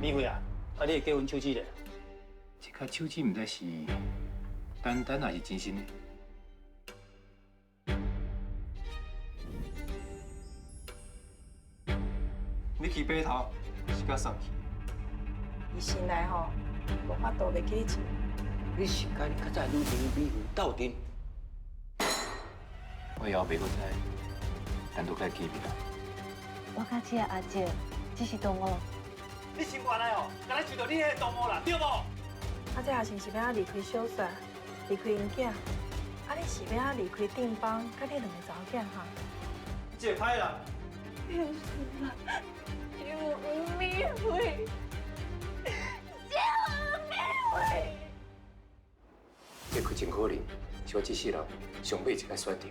李慧啊，你会结婚手指咧？这颗手指唔知是单单还是真心的。你去码头是甲送去？伊醒来吼，无法度袂记你钱。你是甲你较早女朋友美云斗阵？我以后袂搁再单独甲见面啦。我甲这个阿姐只是同学。你是原来哦，敢若遇到你迄个同学啦，对无？啊，这也是是要离开小帅，离开因囝。啊，你是要离开定邦，甲你两个查某囝哈？你这个歹人，救命会，救命会！这可真可能是我这世人上尾一个选择。